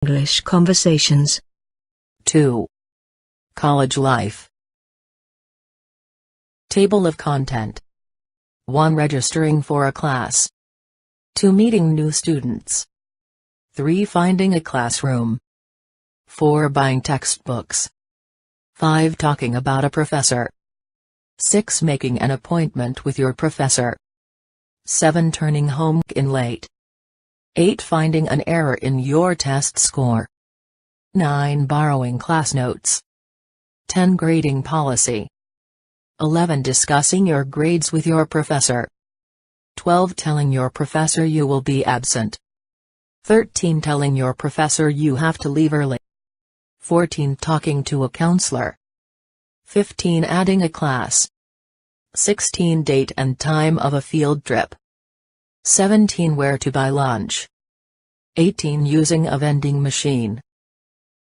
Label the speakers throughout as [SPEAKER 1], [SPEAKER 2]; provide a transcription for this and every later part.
[SPEAKER 1] English Conversations.
[SPEAKER 2] 2. College life. Table of content. 1. Registering for a class. 2. Meeting new students. 3. Finding a classroom. 4. Buying textbooks. 5. Talking about a professor. 6. Making an appointment with your professor. 7. Turning home in late. 8. Finding an error in your test score. 9. Borrowing class notes. 10. Grading policy. 11. Discussing your grades with your professor. 12. Telling your professor you will be absent. 13. Telling your professor you have to leave early. 14. Talking to a counselor. 15. Adding a class. 16. Date and time of a field trip. 17. Where to buy lunch. 18. Using a vending machine.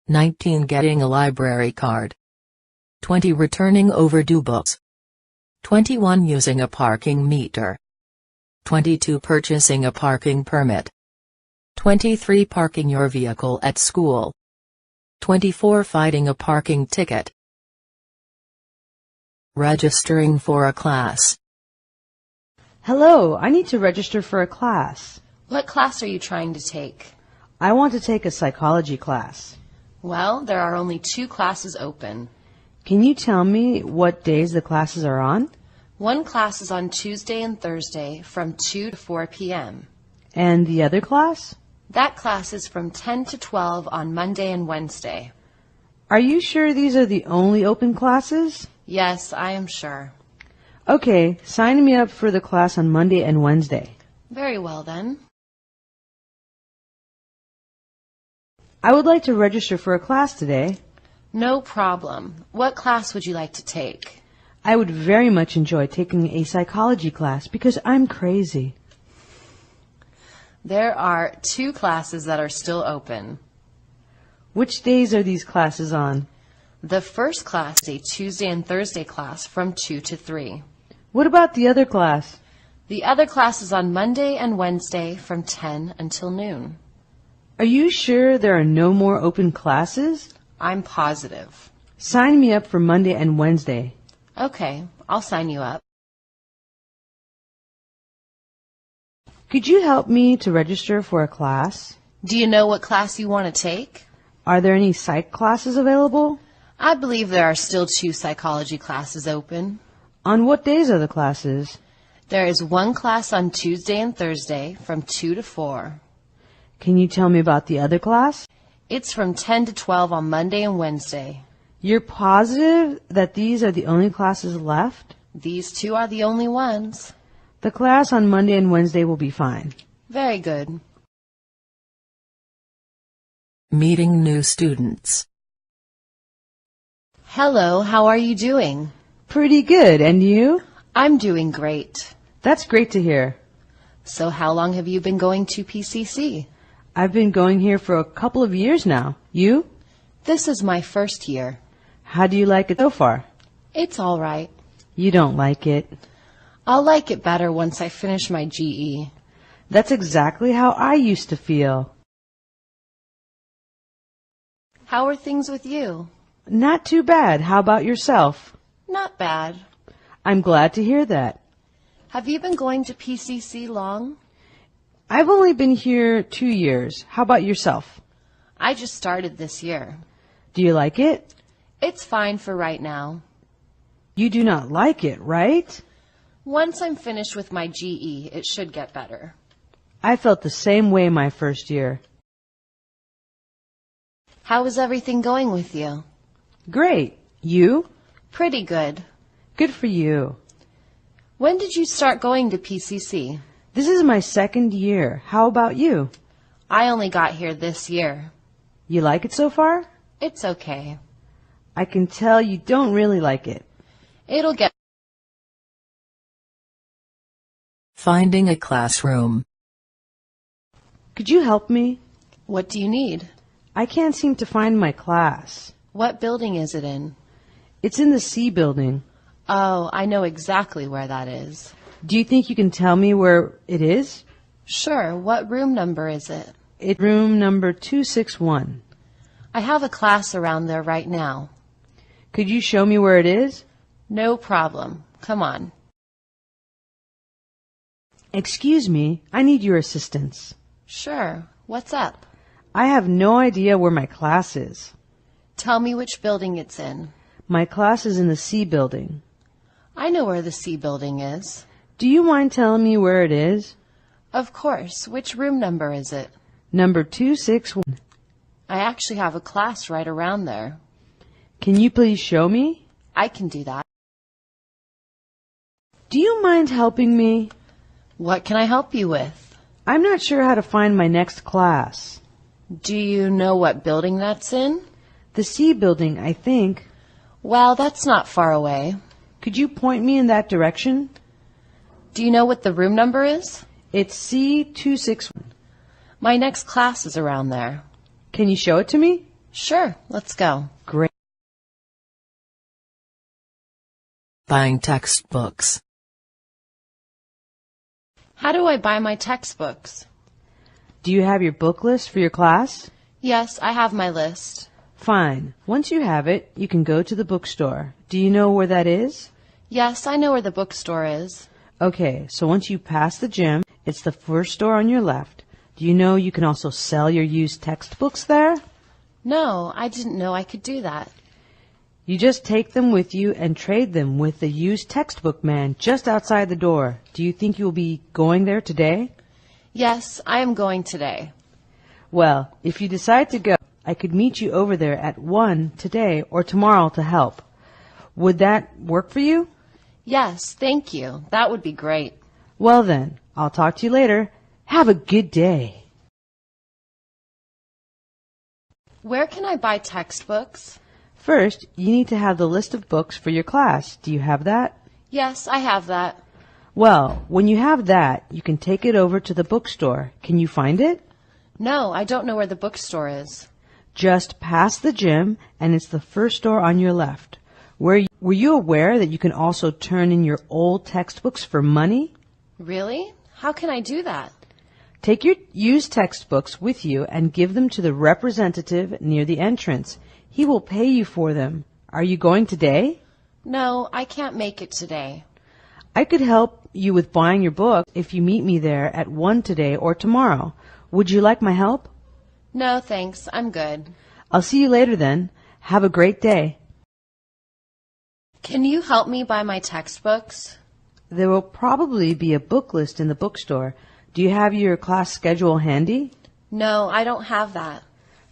[SPEAKER 2] 19. Getting a library card. 20. Returning overdue books. 21. Using a parking meter. 22. Purchasing a parking permit. 23. Parking your vehicle at school. 24. Fighting a parking ticket. Registering for a class.
[SPEAKER 3] Hello, I need to register for a class.
[SPEAKER 4] What class are you trying to take?
[SPEAKER 3] I want to take a psychology class.
[SPEAKER 4] Well, there are only 2 classes open.
[SPEAKER 3] Can you tell me what days the classes are on?
[SPEAKER 4] One class is on Tuesday and Thursday from 2 to 4 p.m.
[SPEAKER 3] And the other class?
[SPEAKER 4] That class is from 10 to 12 on Monday and Wednesday.
[SPEAKER 3] Are you sure these are the only open classes?
[SPEAKER 4] Yes, I am sure.
[SPEAKER 3] Okay, sign me up for the class on Monday and Wednesday.
[SPEAKER 4] Very well then.
[SPEAKER 3] I would like to register for a class today.
[SPEAKER 4] No problem. What class would you like to take?
[SPEAKER 3] I would very much enjoy taking a psychology class because I'm crazy.
[SPEAKER 4] There are 2 classes that are still open.
[SPEAKER 3] Which days are these classes on?
[SPEAKER 4] The first class is a Tuesday and Thursday class from 2 to 3.
[SPEAKER 3] What about the other class?
[SPEAKER 4] The other class is on Monday and Wednesday from 10 until noon.
[SPEAKER 3] Are you sure there are no more open classes?
[SPEAKER 4] I'm positive.
[SPEAKER 3] Sign me up for Monday and Wednesday.
[SPEAKER 4] Okay, I'll sign you up.
[SPEAKER 3] Could you help me to register for a class?
[SPEAKER 4] Do you know what class you want to take?
[SPEAKER 3] Are there any psych classes available?
[SPEAKER 4] I believe there are still 2 psychology classes open.
[SPEAKER 3] On what days are the classes?
[SPEAKER 4] There is one class on Tuesday and Thursday from 2 to 4.
[SPEAKER 3] Can you tell me about the other class?
[SPEAKER 4] It's from 10 to 12 on Monday and Wednesday.
[SPEAKER 3] You're positive that these are the only classes left?
[SPEAKER 4] These 2 are the only ones.
[SPEAKER 3] The class on Monday and Wednesday will be fine.
[SPEAKER 4] Very good.
[SPEAKER 2] Meeting new students.
[SPEAKER 4] Hello, how are you doing?
[SPEAKER 3] Pretty good, and you?
[SPEAKER 4] I'm doing great.
[SPEAKER 3] That's great to hear.
[SPEAKER 4] So how long have you been going to PCC?
[SPEAKER 3] I've been going here for a couple of years now. You?
[SPEAKER 4] This is my first year.
[SPEAKER 3] How do you like it so far?
[SPEAKER 4] It's all right.
[SPEAKER 3] You don't like it.
[SPEAKER 4] I'll like it better once I finish my GE.
[SPEAKER 3] That's exactly how I used to feel.
[SPEAKER 4] How are things with you?
[SPEAKER 3] Not too bad. How about yourself?
[SPEAKER 4] Not bad.
[SPEAKER 3] I'm glad to hear that.
[SPEAKER 4] Have you been going to PCC long?
[SPEAKER 3] I've only been here 2 years. How about yourself?
[SPEAKER 4] I just started this year.
[SPEAKER 3] Do you like it?
[SPEAKER 4] It's fine for right now.
[SPEAKER 3] You do not like it, right?
[SPEAKER 4] Once I'm finished with my GE, it should get better.
[SPEAKER 3] I felt the same way my first year.
[SPEAKER 4] How is everything going with you?
[SPEAKER 3] Great. You?
[SPEAKER 4] Pretty good.
[SPEAKER 3] Good for you.
[SPEAKER 4] When did you start going to PCC?
[SPEAKER 3] This is my 2nd year. How about you?
[SPEAKER 4] I only got here this year.
[SPEAKER 3] You like it so far?
[SPEAKER 4] It's okay.
[SPEAKER 3] I can tell you don't really like it.
[SPEAKER 4] It'll get...
[SPEAKER 2] Finding a classroom.
[SPEAKER 3] Could you help me?
[SPEAKER 4] What do you need?
[SPEAKER 3] I can't seem to find my class.
[SPEAKER 4] What building is it in?
[SPEAKER 3] It's in the C building.
[SPEAKER 4] Oh, I know exactly where that is.
[SPEAKER 3] Do you think you can tell me where it is?
[SPEAKER 4] Sure. What room number is it?
[SPEAKER 3] It's room number 261.
[SPEAKER 4] I have a class around there right now.
[SPEAKER 3] Could you show me where it is?
[SPEAKER 4] No problem. Come on.
[SPEAKER 3] Excuse me, I need your assistance.
[SPEAKER 4] Sure. What's up?
[SPEAKER 3] I have no idea where my class is.
[SPEAKER 4] Tell me which building it's in.
[SPEAKER 3] My class is in the C building.
[SPEAKER 4] I know where the C building is.
[SPEAKER 3] Do you mind telling me where it is?
[SPEAKER 4] Of course. Which room number is it?
[SPEAKER 3] Number 261.
[SPEAKER 4] I actually have a class right around there.
[SPEAKER 3] Can you please show me?
[SPEAKER 4] I can do that.
[SPEAKER 3] Do you mind helping me?
[SPEAKER 4] What can I help you with?
[SPEAKER 3] I'm not sure how to find my next class.
[SPEAKER 4] Do you know what building that's in?
[SPEAKER 3] The C building, I think.
[SPEAKER 4] Well, that's not far away.
[SPEAKER 3] Could you point me in that direction?
[SPEAKER 4] Do you know what the room number is?
[SPEAKER 3] It's C261.
[SPEAKER 4] My next class is around there.
[SPEAKER 3] Can you show it to me?
[SPEAKER 4] Sure, let's go.
[SPEAKER 3] Great.
[SPEAKER 2] Buying textbooks.
[SPEAKER 4] How do I buy my textbooks?
[SPEAKER 3] Do you have your book list for your class?
[SPEAKER 4] Yes, I have my list.
[SPEAKER 3] Fine. Once you have it, you can go to the bookstore. Do you know where that is?
[SPEAKER 4] Yes, I know where the bookstore is.
[SPEAKER 3] Okay, so once you pass the gym, it's the first store on your left. Do you know you can also sell your used textbooks there?
[SPEAKER 4] No, I didn't know I could do that.
[SPEAKER 3] You just take them with you and trade them with the used textbook man just outside the door. Do you think you'll be going there today?
[SPEAKER 4] Yes, I am going today.
[SPEAKER 3] Well, if you decide to go, I could meet you over there at 1 today or tomorrow to help. Would that work for you?
[SPEAKER 4] Yes, thank you. That would be great.
[SPEAKER 3] Well then, I'll talk to you later. Have a good day.
[SPEAKER 4] Where can I buy textbooks?
[SPEAKER 3] First, you need to have the list of books for your class. Do you have that?
[SPEAKER 4] Yes, I have that.
[SPEAKER 3] Well, when you have that, you can take it over to the bookstore. Can you find it?
[SPEAKER 4] No, I don't know where the bookstore is.
[SPEAKER 3] Just past the gym, and it's the first store on your left. Were you aware that you can also turn in your old textbooks for money?
[SPEAKER 4] Really? How can I do that?
[SPEAKER 3] Take your used textbooks with you and give them to the representative near the entrance. He will pay you for them. Are you going today?
[SPEAKER 4] No, I can't make it today.
[SPEAKER 3] I could help you with buying your book if you meet me there at 1 today or tomorrow. Would you like my help?
[SPEAKER 4] No, thanks. I'm good.
[SPEAKER 3] I'll see you later then. Have a great day.
[SPEAKER 4] Can you help me buy my textbooks?
[SPEAKER 3] There will probably be a book list in the bookstore. Do you have your class schedule handy?
[SPEAKER 4] No, I don't have that.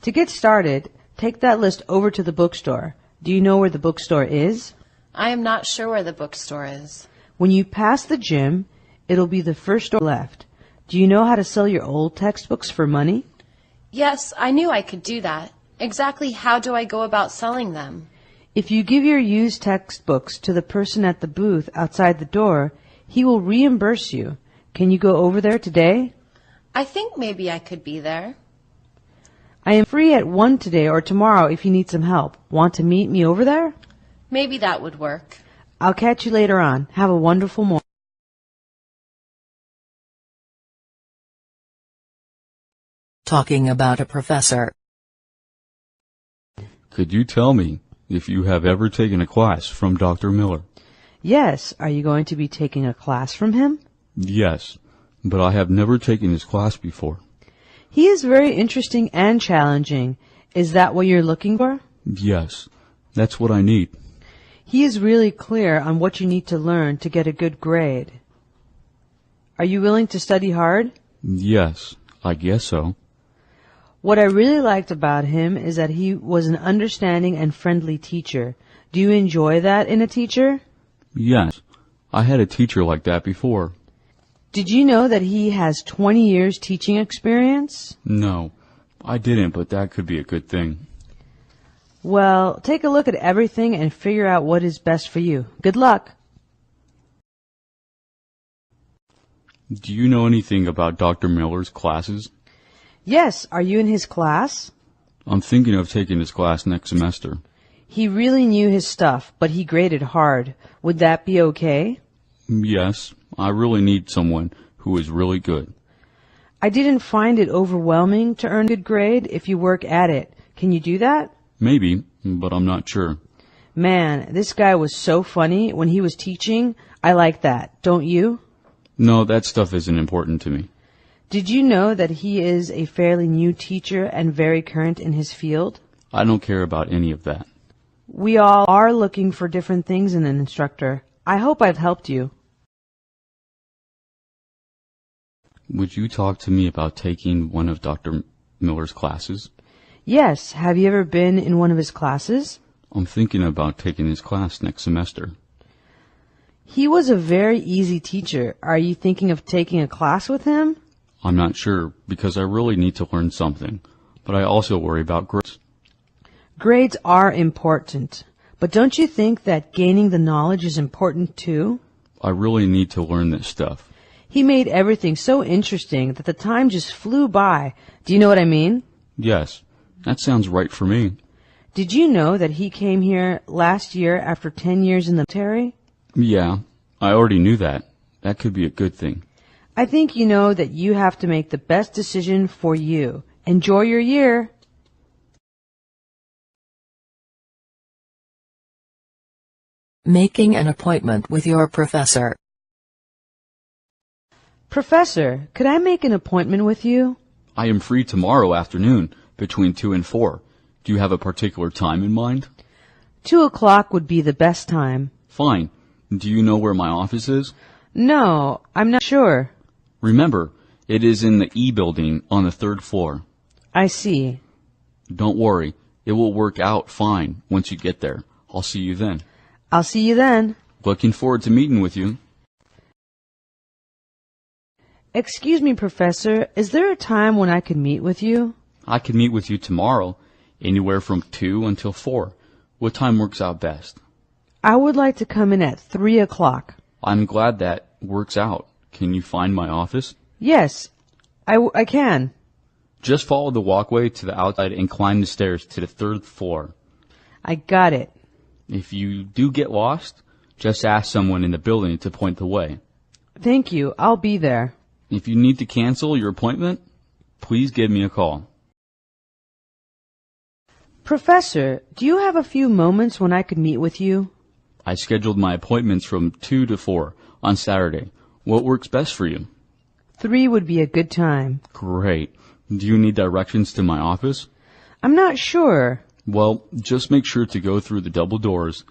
[SPEAKER 3] To get started, take that list over to the bookstore. Do you know where the bookstore is?
[SPEAKER 4] I am not sure where the bookstore is.
[SPEAKER 3] When you pass the gym, it'll be the first door left. Do you know how to sell your old textbooks for money?
[SPEAKER 4] Yes, I knew I could do that. Exactly how do I go about selling them?
[SPEAKER 3] If you give your used textbooks to the person at the booth outside the door, he will reimburse you. Can you go over there today?
[SPEAKER 4] I think maybe I could be there.
[SPEAKER 3] I am free at 1 today or tomorrow if you need some help. Want to meet me over there?
[SPEAKER 4] Maybe that would work.
[SPEAKER 3] I'll catch you later on. Have a wonderful morning.
[SPEAKER 2] Talking about a professor.
[SPEAKER 5] Could you tell me if you have ever taken a class from Dr. Miller?
[SPEAKER 3] Yes, are you going to be taking a class from him?
[SPEAKER 5] Yes, but I have never taken his class before.
[SPEAKER 3] He is very interesting and challenging. Is that what you're looking for?
[SPEAKER 5] Yes, that's what I need.
[SPEAKER 3] He is really clear on what you need to learn to get a good grade. Are you willing to study hard?
[SPEAKER 5] Yes, I guess so.
[SPEAKER 3] What I really liked about him is that he was an understanding and friendly teacher. Do you enjoy that in a teacher?
[SPEAKER 5] Yes, I had a teacher like that before.
[SPEAKER 3] Did you know that he has 20 years teaching experience?
[SPEAKER 5] No, I didn't, but that could be a good thing.
[SPEAKER 3] Well, take a look at everything and figure out what is best for you. Good luck.
[SPEAKER 5] Do you know anything about Dr. Miller's classes?
[SPEAKER 3] Yes, are you in his class?
[SPEAKER 5] I'm thinking of taking his class next semester.
[SPEAKER 3] He really knew his stuff, but he graded hard. Would that be okay?
[SPEAKER 5] Yes, I really need someone who is really good.
[SPEAKER 3] I didn't find it overwhelming to earn a good grade if you work at it. Can you do that?
[SPEAKER 5] Maybe, but I'm not sure.
[SPEAKER 3] Man, this guy was so funny when he was teaching. I like that, don't you?
[SPEAKER 5] No, that stuff isn't important to me.
[SPEAKER 3] Did you know that he is a fairly new teacher and very current in his field?
[SPEAKER 5] I don't care about any of that.
[SPEAKER 3] We all are looking for different things in an instructor. I hope I've helped you.
[SPEAKER 5] Would you talk to me about taking one of Dr. Miller's classes?
[SPEAKER 3] Yes, have you ever been in one of his classes?
[SPEAKER 5] I'm thinking about taking his class next semester.
[SPEAKER 3] He was a very easy teacher. Are you thinking of taking a class with him?
[SPEAKER 5] I'm not sure, because I really need to learn something, but I also worry about grades.
[SPEAKER 3] Grades are important, but don't you think that gaining the knowledge is important too?
[SPEAKER 5] I really need to learn this stuff.
[SPEAKER 3] He made everything so interesting that the time just flew by. Do you know what I mean?
[SPEAKER 5] Yes, that sounds right for me.
[SPEAKER 3] Did you know that he came here last year after 10 years in the military?
[SPEAKER 5] Yeah, I already knew that. That could be a good thing.
[SPEAKER 3] I think you know that you have to make the best decision for you. Enjoy your year.
[SPEAKER 2] Making an appointment with your professor.
[SPEAKER 3] Professor, could I make an appointment with you?
[SPEAKER 5] I am free tomorrow afternoon, between 2 and 4. Do you have a particular time in mind?
[SPEAKER 3] 2 o'clock would be the best time.
[SPEAKER 5] Fine. Do you know where my office is?
[SPEAKER 3] No, I'm not sure.
[SPEAKER 5] Remember, it is in the E building on the 3rd floor.
[SPEAKER 3] I see.
[SPEAKER 5] Don't worry, it will work out fine once you get there. I'll see you then.
[SPEAKER 3] I'll see you then.
[SPEAKER 5] Looking forward to meeting with you.
[SPEAKER 3] Excuse me, Professor, is there a time when I could meet with you?
[SPEAKER 5] I can meet with you tomorrow, anywhere from 2 until 4. What time works out best?
[SPEAKER 3] I would like to come in at 3 o'clock.
[SPEAKER 5] I'm glad that works out. Can you find my office?
[SPEAKER 3] Yes, I can.
[SPEAKER 5] Just follow the walkway to the outside and climb the stairs to the 3rd floor.
[SPEAKER 3] I got it.
[SPEAKER 5] If you do get lost, just ask someone in the building to point the way.
[SPEAKER 3] Thank you. I'll be there.
[SPEAKER 5] If you need to cancel your appointment, please give me a call.
[SPEAKER 3] Professor, do you have a few moments when I could meet with you?
[SPEAKER 5] I scheduled my appointments from 2 to 4 on Saturday. What works best for you?
[SPEAKER 3] 3 would be a good time.
[SPEAKER 5] Great. Do you need directions to my office?
[SPEAKER 3] I'm not sure.
[SPEAKER 5] Well, just make sure to go through the double doors,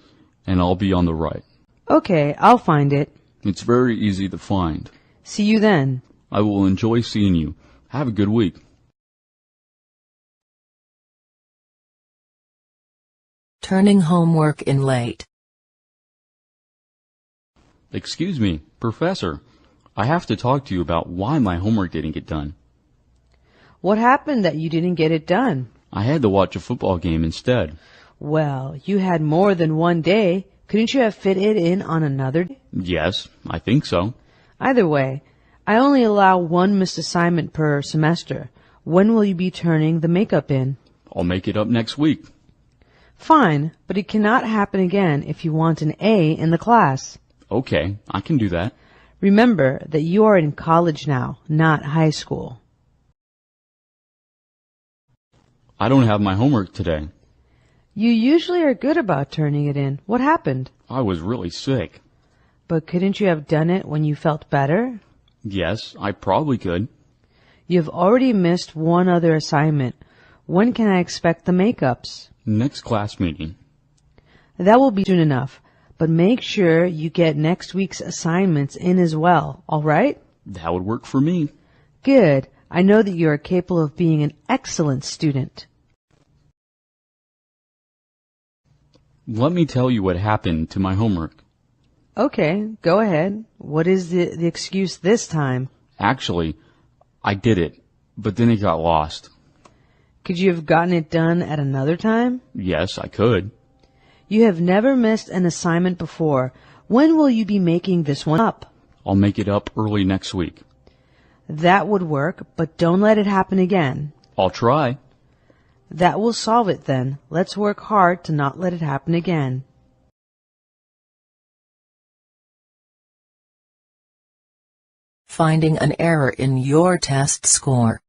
[SPEAKER 5] and I'll be on the right.
[SPEAKER 3] Okay, I'll find it.
[SPEAKER 5] It's very easy to find.
[SPEAKER 3] See you then.
[SPEAKER 5] I will enjoy seeing you. Have a good week.
[SPEAKER 2] Turning homework in late.
[SPEAKER 5] Excuse me, Professor. I have to talk to you about why my homework didn't get done.
[SPEAKER 3] What happened that you didn't get it done?
[SPEAKER 5] I had to watch a football game instead.
[SPEAKER 3] Well, you had more than one day. Couldn't you have fit it in on another day?
[SPEAKER 5] Yes, I think so.
[SPEAKER 3] Either way, I only allow one missed assignment per semester. When will you be turning the makeup in?
[SPEAKER 5] I'll make it up next week.
[SPEAKER 3] Fine, but it cannot happen again if you want an A in the class.
[SPEAKER 5] Okay, I can do that.
[SPEAKER 3] Remember that you are in college now, not high school.
[SPEAKER 5] I don't have my homework today.
[SPEAKER 3] You usually are good about turning it in. What happened?
[SPEAKER 5] I was really sick.
[SPEAKER 3] But couldn't you have done it when you felt better?
[SPEAKER 5] Yes, I probably could.
[SPEAKER 3] You've already missed one other assignment. When can I expect the makeups?
[SPEAKER 5] Next class meeting.
[SPEAKER 3] That will be soon enough, but make sure you get next week's assignments in as well, all right?
[SPEAKER 5] That would work for me.
[SPEAKER 3] Good. I know that you are capable of being an excellent student.
[SPEAKER 5] Let me tell you what happened to my homework.
[SPEAKER 3] Okay, go ahead. What is the excuse this time?
[SPEAKER 5] Actually, I did it, but then it got lost.
[SPEAKER 3] Could you have gotten it done at another time?
[SPEAKER 5] Yes, I could.
[SPEAKER 3] You have never missed an assignment before. When will you be making this one up?
[SPEAKER 5] I'll make it up early next week.
[SPEAKER 3] That would work, but don't let it happen again.
[SPEAKER 5] I'll try.
[SPEAKER 3] That will solve it then. Let's work hard to not let it happen again.
[SPEAKER 2] Finding an error in your test score.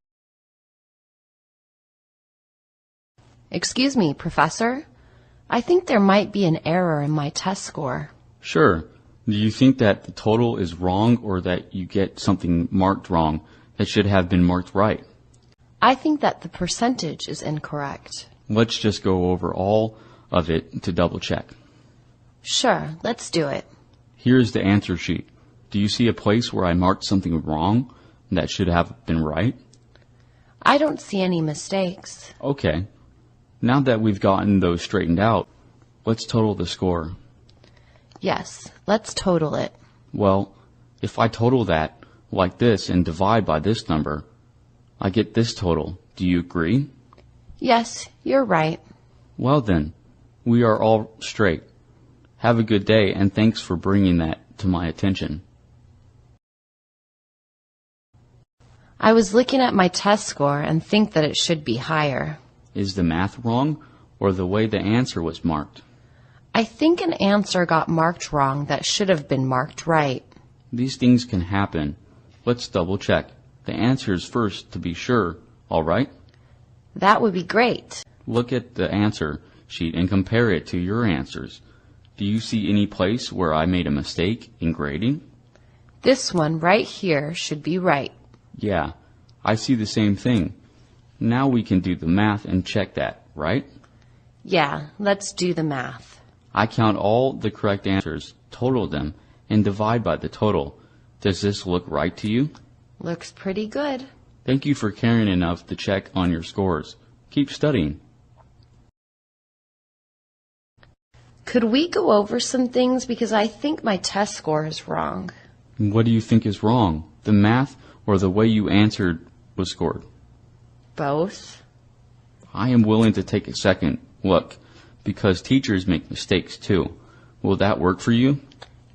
[SPEAKER 4] Excuse me, Professor. I think there might be an error in my test score.
[SPEAKER 5] Sure. Do you think that the total is wrong or that you get something marked wrong that should have been marked right?
[SPEAKER 4] I think that the percentage is incorrect.
[SPEAKER 5] Let's just go over all of it to double check.
[SPEAKER 4] Sure, let's do it.
[SPEAKER 5] Here's the answer sheet. Do you see a place where I marked something wrong that should have been right?
[SPEAKER 4] I don't see any mistakes.
[SPEAKER 5] Okay. Now that we've gotten those straightened out, let's total the score.
[SPEAKER 4] Yes, let's total it.
[SPEAKER 5] Well, if I total that like this and divide by this number, I get this total. Do you agree?
[SPEAKER 4] Yes, you're right.
[SPEAKER 5] Well then, we are all straight. Have a good day and thanks for bringing that to my attention.
[SPEAKER 4] I was looking at my test score and think that it should be higher.
[SPEAKER 5] Is the math wrong or the way the answer was marked?
[SPEAKER 4] I think an answer got marked wrong that should have been marked right.
[SPEAKER 5] These things can happen. Let's double check. The answers first to be sure, all right?
[SPEAKER 4] That would be great.
[SPEAKER 5] Look at the answer sheet and compare it to your answers. Do you see any place where I made a mistake in grading?
[SPEAKER 4] This one right here should be right.
[SPEAKER 5] Yeah, I see the same thing. Now we can do the math and check that, right?
[SPEAKER 4] Yeah, let's do the math.
[SPEAKER 5] I count all the correct answers, total them, and divide by the total. Does this look right to you?
[SPEAKER 4] Looks pretty good.
[SPEAKER 5] Thank you for caring enough to check on your scores. Keep studying.
[SPEAKER 4] Could we go over some things because I think my test score is wrong?
[SPEAKER 5] What do you think is wrong? The math or the way you answered was scored?
[SPEAKER 4] Both.
[SPEAKER 5] I am willing to take a second look because teachers make mistakes too. Will that work for you?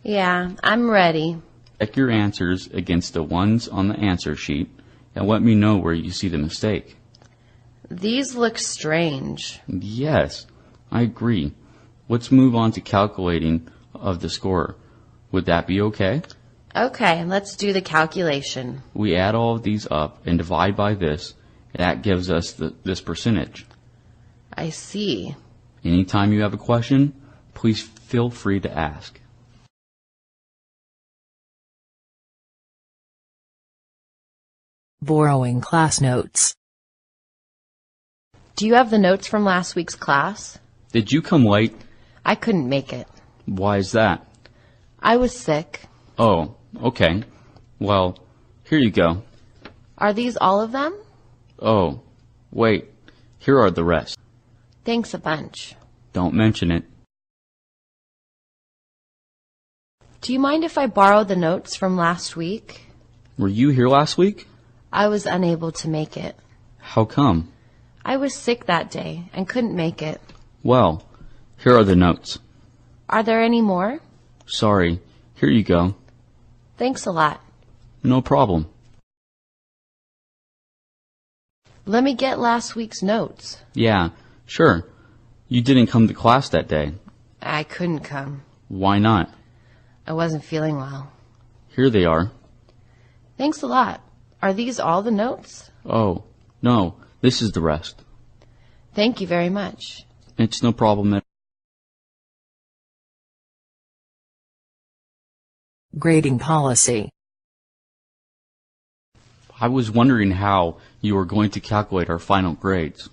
[SPEAKER 4] Yeah, I'm ready.
[SPEAKER 5] Check your answers against the ones on the answer sheet and let me know where you see the mistake.
[SPEAKER 4] These look strange.
[SPEAKER 5] Yes, I agree. Let's move on to calculating of the score. Would that be okay?
[SPEAKER 4] Okay, let's do the calculation.
[SPEAKER 5] We add all of these up and divide by this. That gives us this percentage.
[SPEAKER 4] I see.
[SPEAKER 5] Anytime you have a question, please feel free to ask.
[SPEAKER 2] Borrowing class notes.
[SPEAKER 4] Do you have the notes from last week's class?
[SPEAKER 5] Did you come late?
[SPEAKER 4] I couldn't make it.
[SPEAKER 5] Why is that?
[SPEAKER 4] I was sick.
[SPEAKER 5] Oh, okay. Well, here you go.
[SPEAKER 4] Are these all of them?
[SPEAKER 5] Oh, wait. Here are the rest.
[SPEAKER 4] Thanks a bunch.
[SPEAKER 5] Don't mention it.
[SPEAKER 4] Do you mind if I borrow the notes from last week?
[SPEAKER 5] Were you here last week?
[SPEAKER 4] I was unable to make it.
[SPEAKER 5] How come?
[SPEAKER 4] I was sick that day and couldn't make it.
[SPEAKER 5] Well, here are the notes.
[SPEAKER 4] Are there any more?
[SPEAKER 5] Sorry. Here you go.
[SPEAKER 4] Thanks a lot.
[SPEAKER 5] No problem.
[SPEAKER 4] Let me get last week's notes.
[SPEAKER 5] Yeah, sure. You didn't come to class that day.
[SPEAKER 4] I couldn't come.
[SPEAKER 5] Why not?
[SPEAKER 4] I wasn't feeling well.
[SPEAKER 5] Here they are.
[SPEAKER 4] Thanks a lot. Are these all the notes?
[SPEAKER 5] Oh, no, this is the rest.
[SPEAKER 4] Thank you very much.
[SPEAKER 5] It's no problem at
[SPEAKER 2] Grading policy.
[SPEAKER 5] I was wondering how you were going to calculate our final grades.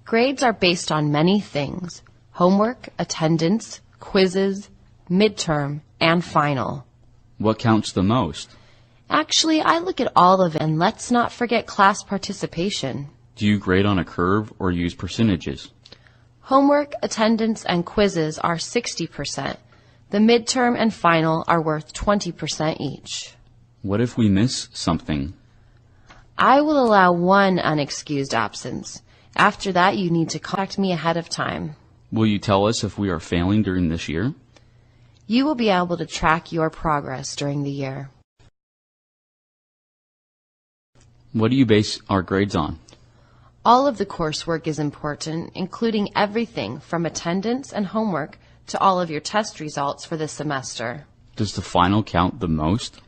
[SPEAKER 4] Grades are based on many things: homework, attendance, quizzes, midterm, and final.
[SPEAKER 5] What counts the most?
[SPEAKER 4] Actually, I look at all of it, and let's not forget class participation.
[SPEAKER 5] Do you grade on a curve or use percentages?
[SPEAKER 4] Homework, attendance, and quizzes are 60%. The midterm and final are worth 20% each.
[SPEAKER 5] What if we miss something?
[SPEAKER 4] I will allow one unexcused absence. After that, you need to contact me ahead of time.
[SPEAKER 5] Will you tell us if we are failing during this year?
[SPEAKER 4] You will be able to track your progress during the year.
[SPEAKER 5] What do you base our grades on?
[SPEAKER 4] All of the coursework is important, including everything from attendance and homework to all of your test results for the semester.
[SPEAKER 5] Does the final count the most?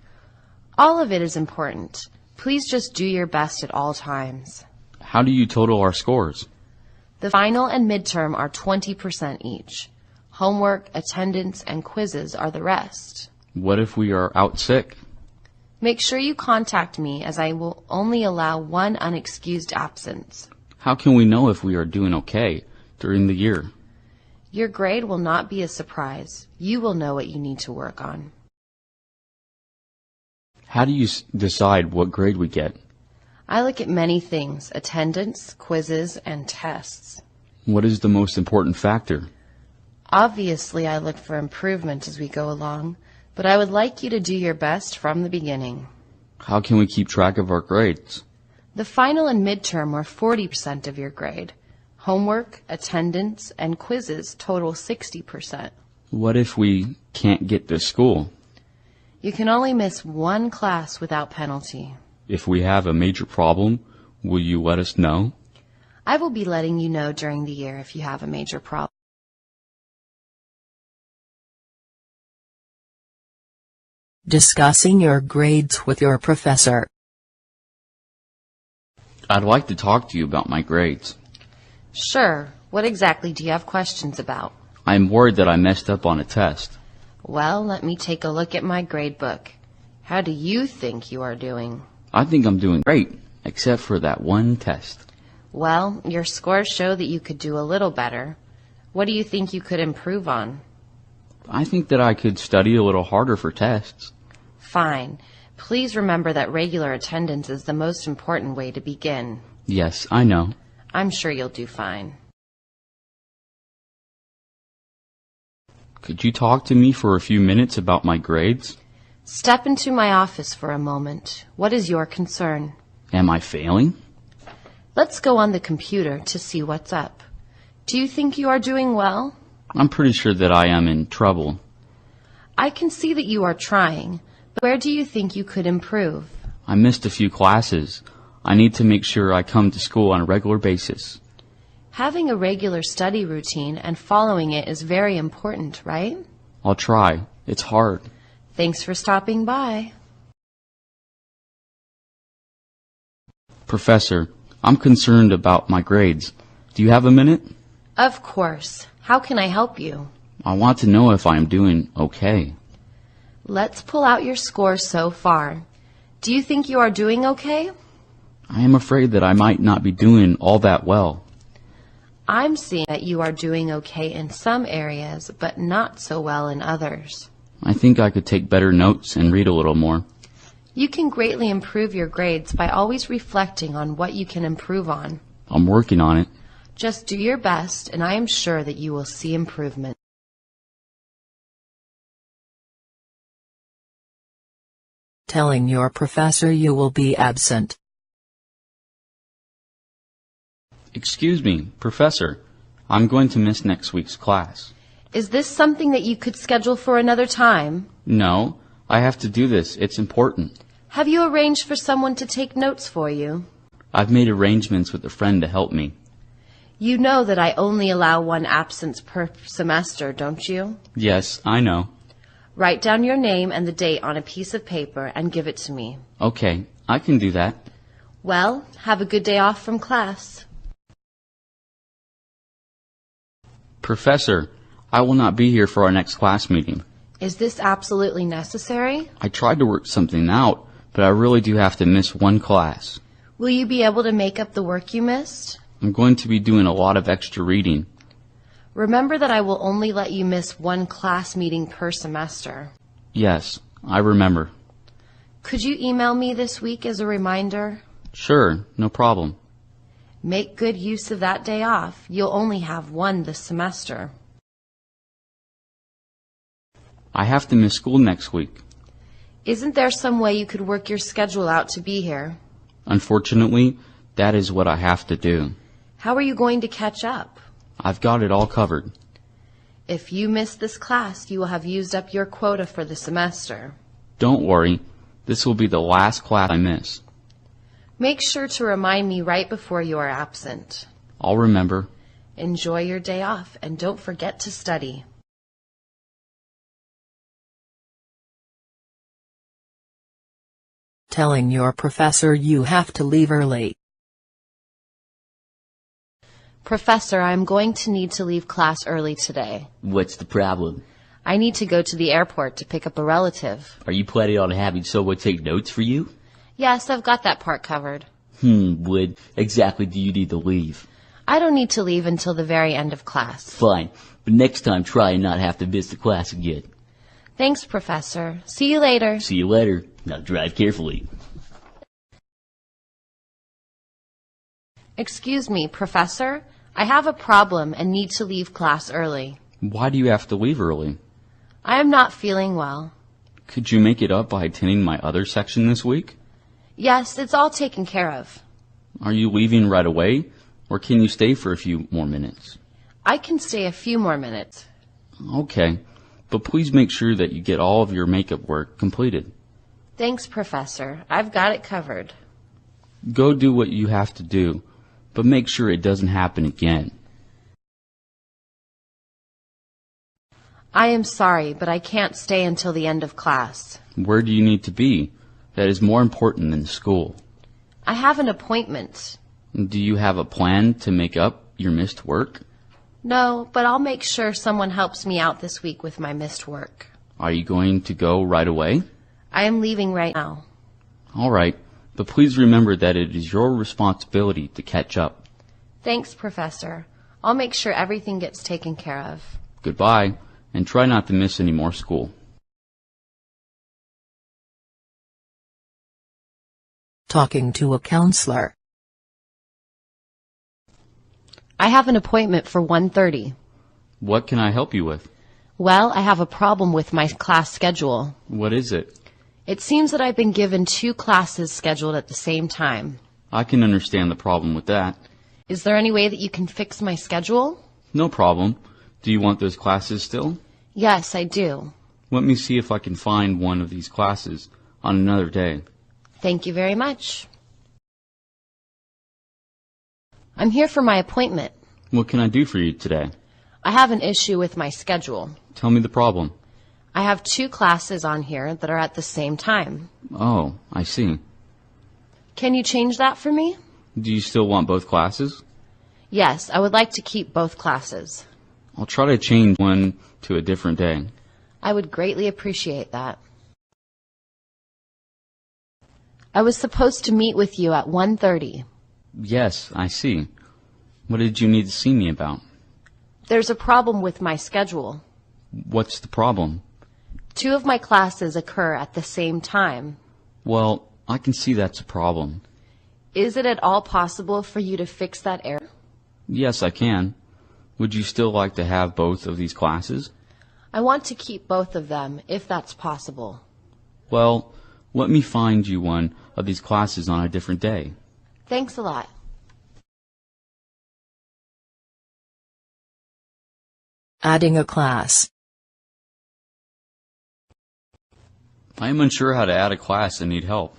[SPEAKER 4] All of it is important. Please just do your best at all times.
[SPEAKER 5] How do you total our scores?
[SPEAKER 4] The final and midterm are 20% each. Homework, attendance, and quizzes are the rest.
[SPEAKER 5] What if we are out sick?
[SPEAKER 4] Make sure you contact me, as I will only allow one unexcused absence.
[SPEAKER 5] How can we know if we are doing okay during the year?
[SPEAKER 4] Your grade will not be a surprise. You will know what you need to work on.
[SPEAKER 5] How do you decide what grade we get?
[SPEAKER 4] I look at many things: attendance, quizzes, and tests.
[SPEAKER 5] What is the most important factor?
[SPEAKER 4] Obviously, I look for improvement as we go along, but I would like you to do your best from the beginning.
[SPEAKER 5] How can we keep track of our grades?
[SPEAKER 4] The final and midterm are 40% of your grade. Homework, attendance, and quizzes total 60%.
[SPEAKER 5] What if we can't get to school?
[SPEAKER 4] You can only miss one class without penalty.
[SPEAKER 5] If we have a major problem, will you let us know?
[SPEAKER 4] I will be letting you know during the year if you have a major problem.
[SPEAKER 2] Discussing your grades with your professor.
[SPEAKER 5] I'd like to talk to you about my grades.
[SPEAKER 4] Sure. What exactly do you have questions about?
[SPEAKER 5] I'm worried that I messed up on a test.
[SPEAKER 4] Well, let me take a look at my grade book. How do you think you are doing?
[SPEAKER 5] I think I'm doing great, except for that one test.
[SPEAKER 4] Well, your scores show that you could do a little better. What do you think you could improve on?
[SPEAKER 5] I think that I could study a little harder for tests.
[SPEAKER 4] Fine. Please remember that regular attendance is the most important way to begin.
[SPEAKER 5] Yes, I know.
[SPEAKER 4] I'm sure you'll do fine.
[SPEAKER 5] Could you talk to me for a few minutes about my grades?
[SPEAKER 4] Step into my office for a moment. What is your concern?
[SPEAKER 5] Am I failing?
[SPEAKER 4] Let's go on the computer to see what's up. Do you think you are doing well?
[SPEAKER 5] I'm pretty sure that I am in trouble.
[SPEAKER 4] I can see that you are trying, but where do you think you could improve?
[SPEAKER 5] I missed a few classes. I need to make sure I come to school on a regular basis.
[SPEAKER 4] Having a regular study routine and following it is very important, right?
[SPEAKER 5] I'll try. It's hard.
[SPEAKER 4] Thanks for stopping by.
[SPEAKER 5] Professor, I'm concerned about my grades. Do you have a minute?
[SPEAKER 4] Of course. How can I help you?
[SPEAKER 5] I want to know if I am doing okay.
[SPEAKER 4] Let's pull out your scores so far. Do you think you are doing okay?
[SPEAKER 5] I am afraid that I might not be doing all that well.
[SPEAKER 4] I'm seeing that you are doing okay in some areas, but not so well in others.
[SPEAKER 5] I think I could take better notes and read a little more.
[SPEAKER 4] You can greatly improve your grades by always reflecting on what you can improve on.
[SPEAKER 5] I'm working on it.
[SPEAKER 4] Just do your best, and I am sure that you will see improvement.
[SPEAKER 2] Telling your professor you will be absent.
[SPEAKER 5] Excuse me, Professor. I'm going to miss next week's class.
[SPEAKER 4] Is this something that you could schedule for another time?
[SPEAKER 5] No, I have to do this. It's important.
[SPEAKER 4] Have you arranged for someone to take notes for you?
[SPEAKER 5] I've made arrangements with a friend to help me.
[SPEAKER 4] You know that I only allow one absence per semester, don't you?
[SPEAKER 5] Yes, I know.
[SPEAKER 4] Write down your name and the date on a piece of paper and give it to me.
[SPEAKER 5] Okay, I can do that.
[SPEAKER 4] Well, have a good day off from class.
[SPEAKER 5] Professor, I will not be here for our next class meeting.
[SPEAKER 4] Is this absolutely necessary?
[SPEAKER 5] I tried to work something out, but I really do have to miss one class.
[SPEAKER 4] Will you be able to make up the work you missed?
[SPEAKER 5] I'm going to be doing a lot of extra reading.
[SPEAKER 4] Remember that I will only let you miss one class meeting per semester.
[SPEAKER 5] Yes, I remember.
[SPEAKER 4] Could you email me this week as a reminder?
[SPEAKER 5] Sure, no problem.
[SPEAKER 4] Make good use of that day off. You'll only have one this semester.
[SPEAKER 5] I have to miss school next week.
[SPEAKER 4] Isn't there some way you could work your schedule out to be here?
[SPEAKER 5] Unfortunately, that is what I have to do.
[SPEAKER 4] How are you going to catch up?
[SPEAKER 5] I've got it all covered.
[SPEAKER 4] If you miss this class, you will have used up your quota for the semester.
[SPEAKER 5] Don't worry, this will be the last class I miss.
[SPEAKER 4] Make sure to remind me right before you are absent.
[SPEAKER 5] I'll remember.
[SPEAKER 4] Enjoy your day off and don't forget to study.
[SPEAKER 2] telling your professor you have to leave early.
[SPEAKER 4] Professor, I'm going to need to leave class early today.
[SPEAKER 6] What's the problem?
[SPEAKER 4] I need to go to the airport to pick up a relative.
[SPEAKER 6] Are you planning on having someone take notes for you?
[SPEAKER 4] Yes, I've got that part covered.
[SPEAKER 6] When exactly do you need to leave?
[SPEAKER 4] I don't need to leave until the very end of class.
[SPEAKER 6] Fine, but next time try and not have to miss the class again.
[SPEAKER 4] Thanks, Professor. See you later.
[SPEAKER 6] See you later. Now drive carefully.
[SPEAKER 4] Excuse me, Professor. I have a problem and need to leave class early.
[SPEAKER 5] Why do you have to leave early?
[SPEAKER 4] I am not feeling well.
[SPEAKER 5] Could you make it up by attending my other section this week?
[SPEAKER 4] Yes, it's all taken care of.
[SPEAKER 5] Are you leaving right away, or can you stay for a few more minutes?
[SPEAKER 4] I can stay a few more minutes.
[SPEAKER 5] Okay, but please make sure that you get all of your makeup work completed.
[SPEAKER 4] Thanks, Professor. I've got it covered.
[SPEAKER 5] Go do what you have to do, but make sure it doesn't happen again.
[SPEAKER 4] I am sorry, but I can't stay until the end of class.
[SPEAKER 5] Where do you need to be? That is more important than school.
[SPEAKER 4] I have an appointment.
[SPEAKER 5] Do you have a plan to make up your missed work?
[SPEAKER 4] No, but I'll make sure someone helps me out this week with my missed work.
[SPEAKER 5] Are you going to go right away?
[SPEAKER 4] I am leaving right now.
[SPEAKER 5] All right, but please remember that it is your responsibility to catch up.
[SPEAKER 4] Thanks, Professor. I'll make sure everything gets taken care of.
[SPEAKER 5] Goodbye, and try not to miss any more school.
[SPEAKER 2] Talking to a counselor.
[SPEAKER 4] I have an appointment for 1:30.
[SPEAKER 5] What can I help you with?
[SPEAKER 4] Well, I have a problem with my class schedule.
[SPEAKER 5] What is it?
[SPEAKER 4] It seems that I've been given 2 classes scheduled at the same time.
[SPEAKER 5] I can understand the problem with that.
[SPEAKER 4] Is there any way that you can fix my schedule?
[SPEAKER 5] No problem. Do you want those classes still?
[SPEAKER 4] Yes, I do.
[SPEAKER 5] Let me see if I can find one of these classes on another day.
[SPEAKER 4] Thank you very much. I'm here for my appointment.
[SPEAKER 5] What can I do for you today?
[SPEAKER 4] I have an issue with my schedule.
[SPEAKER 5] Tell me the problem.
[SPEAKER 4] I have 2 classes on here that are at the same time.
[SPEAKER 5] Oh, I see.
[SPEAKER 4] Can you change that for me?
[SPEAKER 5] Do you still want both classes?
[SPEAKER 4] Yes, I would like to keep both classes.
[SPEAKER 5] I'll try to change one to a different day.
[SPEAKER 4] I would greatly appreciate that. I was supposed to meet with you at 1:30.
[SPEAKER 5] Yes, I see. What did you need to see me about?
[SPEAKER 4] There's a problem with my schedule.
[SPEAKER 5] What's the problem?
[SPEAKER 4] 2 of my classes occur at the same time.
[SPEAKER 5] Well, I can see that's a problem.
[SPEAKER 4] Is it at all possible for you to fix that error?
[SPEAKER 5] Yes, I can. Would you still like to have both of these classes?
[SPEAKER 4] I want to keep both of them, if that's possible.
[SPEAKER 5] Well, let me find you one of these classes on a different day.
[SPEAKER 4] Thanks a lot.
[SPEAKER 2] Adding a class.
[SPEAKER 5] I am unsure how to add a class and need help.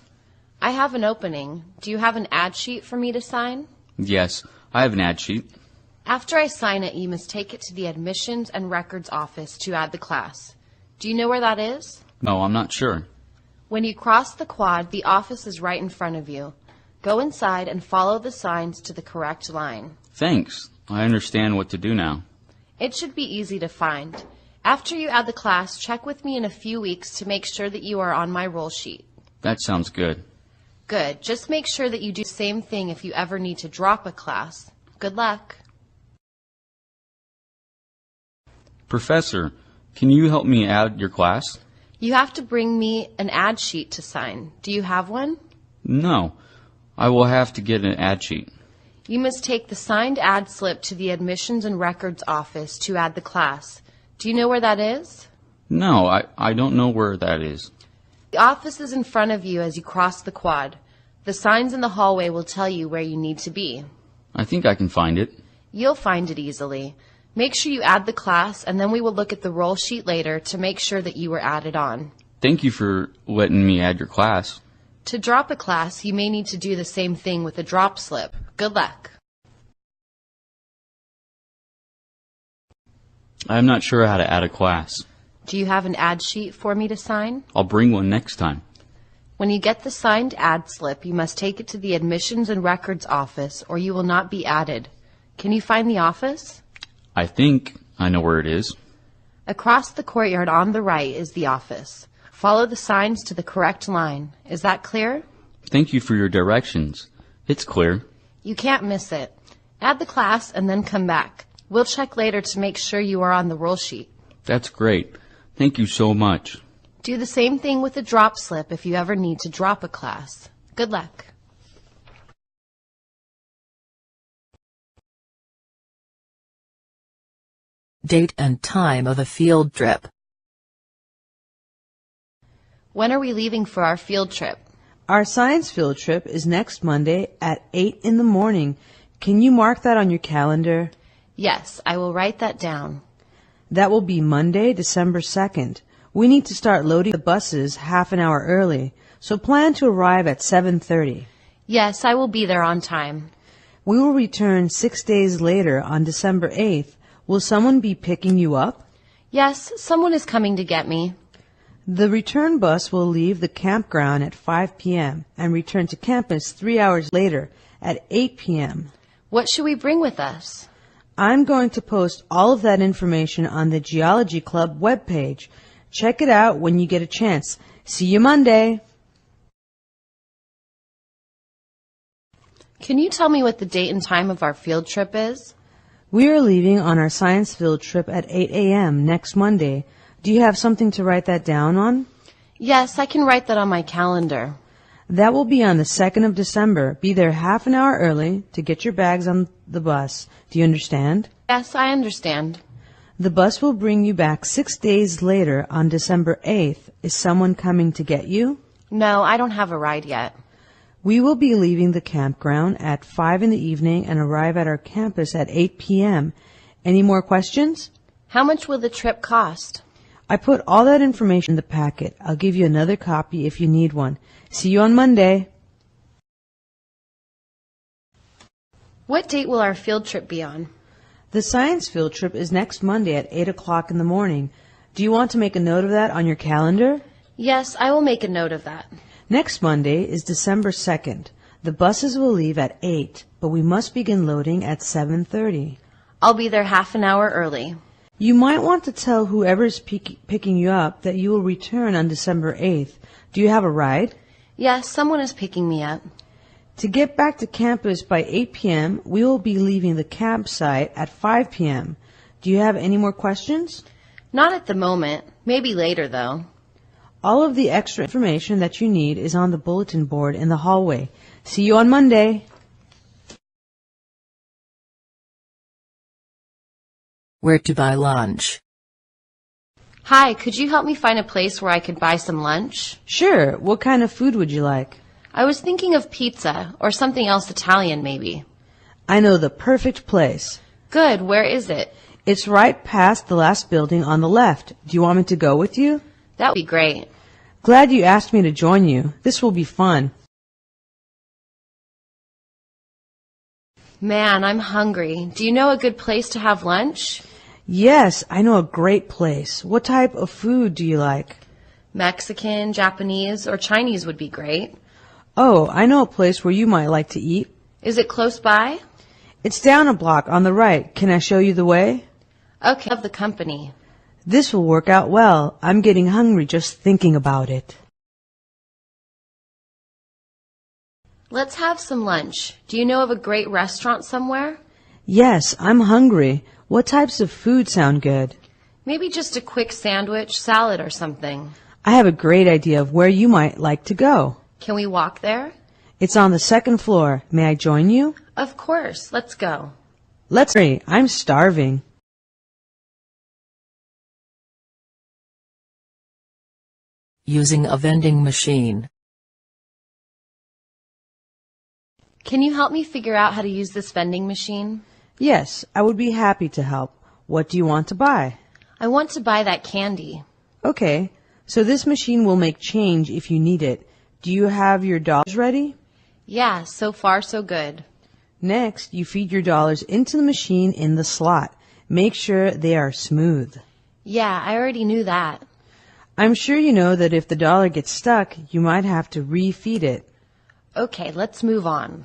[SPEAKER 4] I have an opening. Do you have an ad sheet for me to sign?
[SPEAKER 5] Yes, I have an ad sheet.
[SPEAKER 4] After I sign it, you must take it to the admissions and records office to add the class. Do you know where that is?
[SPEAKER 5] No, I'm not sure.
[SPEAKER 4] When you cross the quad, the office is right in front of you. Go inside and follow the signs to the correct line.
[SPEAKER 5] Thanks. I understand what to do now.
[SPEAKER 4] It should be easy to find. After you add the class, check with me in a few weeks to make sure that you are on my roll sheet.
[SPEAKER 5] That sounds good.
[SPEAKER 4] Good. Just make sure that you do the same thing if you ever need to drop a class. Good luck.
[SPEAKER 5] Professor, can you help me add your class?
[SPEAKER 4] You have to bring me an ad sheet to sign. Do you have one?
[SPEAKER 5] No. I will have to get an ad sheet.
[SPEAKER 4] You must take the signed ad slip to the admissions and records office to add the class. Do you know where that is?
[SPEAKER 5] No, I don't know where that is.
[SPEAKER 4] The office is in front of you as you cross the quad. The signs in the hallway will tell you where you need to be.
[SPEAKER 5] I think I can find it.
[SPEAKER 4] You'll find it easily. Make sure you add the class, and then we will look at the roll sheet later to make sure that you were added on.
[SPEAKER 5] Thank you for letting me add your class.
[SPEAKER 4] To drop a class, you may need to do the same thing with a drop slip. Good luck.
[SPEAKER 5] I'm not sure how to add a class.
[SPEAKER 4] Do you have an ad sheet for me to sign?
[SPEAKER 5] I'll bring one next time.
[SPEAKER 4] When you get the signed ad slip, you must take it to the Admissions and Records office or you will not be added. Can you find the office?
[SPEAKER 5] I think I know where it is.
[SPEAKER 4] Across the courtyard on the right is the office. Follow the signs to the correct line. Is that clear?
[SPEAKER 5] Thank you for your directions. It's clear.
[SPEAKER 4] You can't miss it. Add the class and then come back. We'll check later to make sure you are on the roll sheet.
[SPEAKER 5] That's great. Thank you so much.
[SPEAKER 4] Do the same thing with the drop slip if you ever need to drop a class. Good luck.
[SPEAKER 2] Date and time of a field trip.
[SPEAKER 4] When are we leaving for our field trip?
[SPEAKER 3] Our science field trip is next Monday at 8 in the morning. Can you mark that on your calendar?
[SPEAKER 4] Yes, I will write that down.
[SPEAKER 3] That will be Monday, December 2nd. We need to start loading the buses half an hour early, so plan to arrive at 7:30.
[SPEAKER 4] Yes, I will be there on time.
[SPEAKER 3] We will return 6 days later on December 8th. Will someone be picking you up?
[SPEAKER 4] Yes, someone is coming to get me.
[SPEAKER 3] The return bus will leave the campground at 5 p.m. and return to campus 3 hours later at 8 p.m.
[SPEAKER 4] What should we bring with us?
[SPEAKER 3] I'm going to post all of that information on the Geology Club webpage. Check it out when you get a chance. See you Monday.
[SPEAKER 4] Can you tell me what the date and time of our field trip is?
[SPEAKER 3] We are leaving on our science field trip at 8 a.m. next Monday. Do you have something to write that down on?
[SPEAKER 4] Yes, I can write that on my calendar.
[SPEAKER 3] That will be on the 2nd of December. Be there half an hour early to get your bags on the bus. Do you understand?
[SPEAKER 4] Yes, I understand.
[SPEAKER 3] The bus will bring you back 6 days later on December 8th. Is someone coming to get you?
[SPEAKER 4] No, I don't have a ride yet.
[SPEAKER 3] We will be leaving the campground at 5 in the evening and arrive at our campus at 8 p.m. Any more questions?
[SPEAKER 4] How much will the trip cost?
[SPEAKER 3] I put all that information in the packet. I'll give you another copy if you need one. See you on Monday.
[SPEAKER 4] What date will our field trip be on?
[SPEAKER 3] The science field trip is next Monday at 8 o'clock in the morning. Do you want to make a note of that on your calendar?
[SPEAKER 4] Yes, I will make a note of that.
[SPEAKER 3] Next Monday is December 2nd. The buses will leave at 8, but we must begin loading at 7:30.
[SPEAKER 4] I'll be there half an hour early.
[SPEAKER 3] You might want to tell whoever is picking you up that you will return on December 8th. Do you have a ride?
[SPEAKER 4] Yes, someone is picking me up.
[SPEAKER 3] To get back to campus by 8 p.m., we will be leaving the campsite at 5 p.m. Do you have any more questions?
[SPEAKER 4] Not at the moment. Maybe later, though.
[SPEAKER 3] All of the extra information that you need is on the bulletin board in the hallway. See you on Monday.
[SPEAKER 2] Where to buy lunch.
[SPEAKER 4] Hi, could you help me find a place where I could buy some lunch?
[SPEAKER 3] Sure. What kind of food would you like?
[SPEAKER 4] I was thinking of pizza or something else Italian, maybe.
[SPEAKER 3] I know the perfect place.
[SPEAKER 4] Good. Where is it?
[SPEAKER 3] It's right past the last building on the left. Do you want me to go with you?
[SPEAKER 4] That would be great.
[SPEAKER 3] Glad you asked me to join you. This will be fun.
[SPEAKER 4] Man, I'm hungry. Do you know a good place to have lunch?
[SPEAKER 3] Yes, I know a great place. What type of food do you like?
[SPEAKER 4] Mexican, Japanese, or Chinese would be great.
[SPEAKER 3] Oh, I know a place where you might like to eat.
[SPEAKER 4] Is it close by?
[SPEAKER 3] It's down a block on the right. Can I show you the way?
[SPEAKER 4] Okay, I love the company.
[SPEAKER 3] This will work out well. I'm getting hungry just thinking about it.
[SPEAKER 4] Let's have some lunch. Do you know of a great restaurant somewhere?
[SPEAKER 3] Yes, I'm hungry. What types of food sound good?
[SPEAKER 4] Maybe just a quick sandwich, salad, or something.
[SPEAKER 3] I have a great idea of where you might like to go.
[SPEAKER 4] Can we walk there?
[SPEAKER 3] It's on the second floor. May I join you?
[SPEAKER 4] Of course. Let's go.
[SPEAKER 3] Let's hurry. I'm starving.
[SPEAKER 2] Using a vending machine.
[SPEAKER 4] Can you help me figure out how to use this vending machine?
[SPEAKER 3] Yes, I would be happy to help. What do you want to buy?
[SPEAKER 4] I want to buy that candy.
[SPEAKER 3] Okay, so this machine will make change if you need it. Do you have your dollars ready?
[SPEAKER 4] Yeah, so far so good.
[SPEAKER 3] Next, you feed your dollars into the machine in the slot. Make sure they are smooth.
[SPEAKER 4] Yeah, I already knew that.
[SPEAKER 3] I'm sure you know that if the dollar gets stuck, you might have to refeed it.
[SPEAKER 4] Okay, let's move on.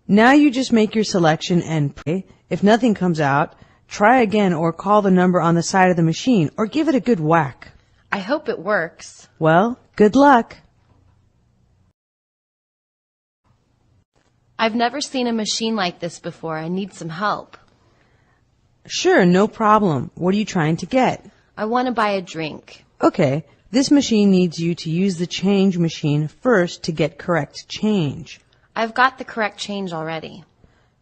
[SPEAKER 3] Now you just make your selection and pray. If nothing comes out, try again or call the number on the side of the machine or give it a good whack.
[SPEAKER 4] I hope it works.
[SPEAKER 3] Well, good luck.
[SPEAKER 4] I've never seen a machine like this before. I need some help.
[SPEAKER 3] Sure, no problem. What are you trying to get?
[SPEAKER 4] I want to buy a drink.
[SPEAKER 3] Okay, this machine needs you to use the change machine first to get correct change.
[SPEAKER 4] I've got the correct change already.